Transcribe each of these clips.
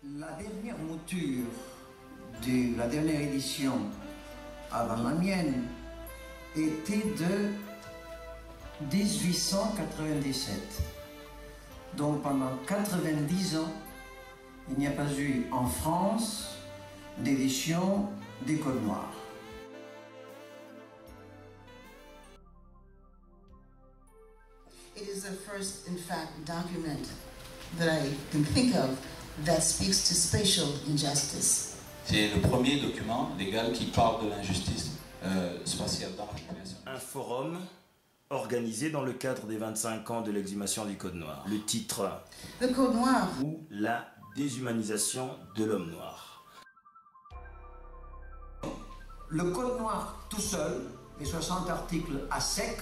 La dernière mouture de la dernière édition avant la mienne était de 1897. Donc pendant 90 ans, il n'y a pas eu en France d'édition des Codes Noirs. It is the first, in fact, document that I can think of that speaks to spatial injustice. C'est le premier document légal qui parle de l'injustice spatiale dans la population. Un forum organisé dans le cadre des 25 ans de l'exhumation du Code Noir. Le titre The Code Noir, ou la déshumanisation de l'homme noir. Le Code Noir tout seul, les 60 articles à sec,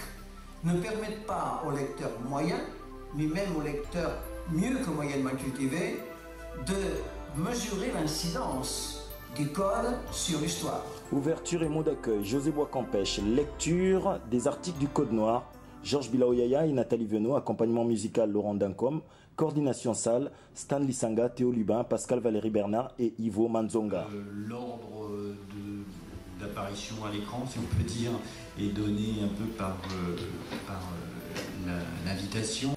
ne permettent pas aux lecteurs moyens, ni même aux lecteurs mieux que moyennement cultivés, de mesurer l'incidence du code sur l'histoire. Ouverture et mot d'accueil, José Bois-Campèche. Lecture des articles du Code Noir, Georges Bilaoyaya et Nathalie Venot. Accompagnement musical, Laurent Dancom. Coordination salle, Stan Lissanga, Théo Lubin, Pascal Valéry Bernard et Ivo Manzonga. L'ordre d'apparition à l'écran, si on peut dire, est donné un peu par l'invitation.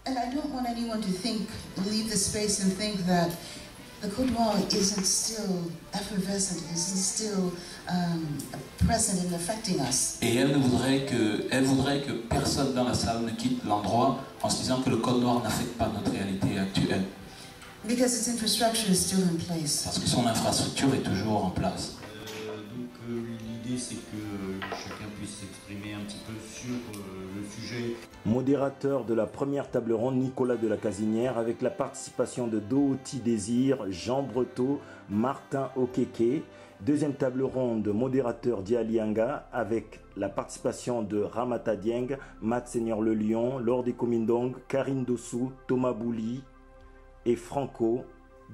and I don't want anyone to leave the space and think that the Code Noir isn't still effervescent, isn't still present and affecting us. Et elle voudrait que personne dans la salle ne quitte l'endroit en se disant que le Code Noir n'affecte pas notre réalité actuelle. Because its infrastructure is still in place. Parce que son infrastructure est toujours en place. L'idée c'est que chacun puisse s'exprimer un petit peu sur le sujet. Modérateur de la première table ronde, Nicolas de la Casinière, avec la participation de Dooti Désir, Jean Breteau, Martin Okeke. Deuxième table ronde, modérateur Dialianga, avec la participation de Ramata Dieng, Matt Seigneur Le Lion, Lorde Komindong, Karine Dossou, Thomas Bouli et Franco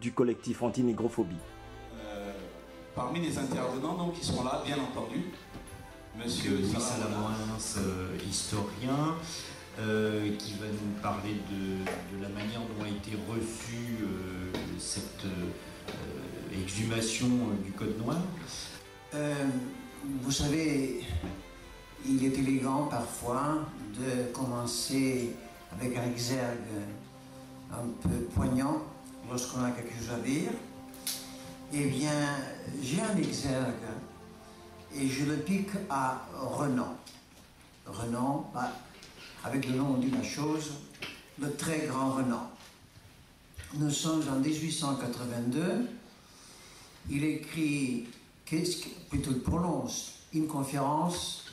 du collectif Anti-Négrophobie. Parmi les intervenants donc, qui sont là, bien entendu, Monsieur Louis Salamouins, historien, qui va nous parler de la manière dont a été reçue cette exhumation du Code Noir. Vous savez, il est élégant parfois de commencer avec un exergue un peu poignant lorsqu'on a quelque chose à dire. Eh bien, j'ai un exergue et je le pique à Renan. Renan, avec le nom on dit la chose, le très grand Renan. Nous sommes en 1882, il écrit, plutôt il prononce une conférence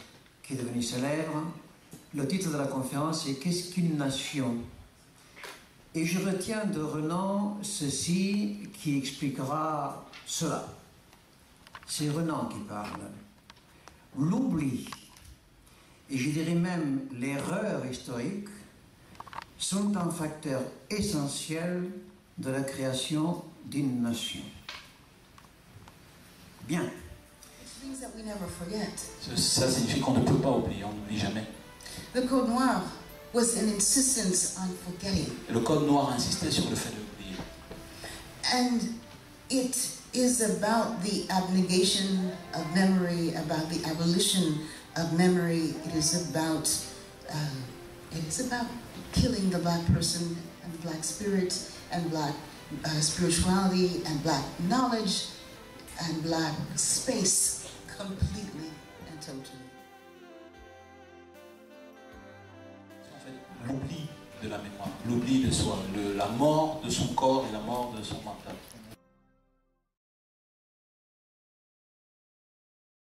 qui est devenue célèbre. Le titre de la conférence est « Qu'est-ce qu'une nation ?» Et je retiens de Renan ceci qui expliquera cela. C'est Renan qui parle. L'oubli, et je dirais même l'erreur historique, sont un facteur essentiel de la création d'une nation. Bien. Ça signifie qu'on ne peut pas oublier, on n'oublie jamais. The Code Noir was an insistence on forgetting. Le Code Noir insistait sur le fait d'oublier. And it is about the abnegation of memory, about the abolition of memory. It is about killing the black person and black spirit and black spirituality and black knowledge and black space completely and totally. L'oubli de la mémoire, l'oubli de soi, la mort de son corps et la mort de son mental.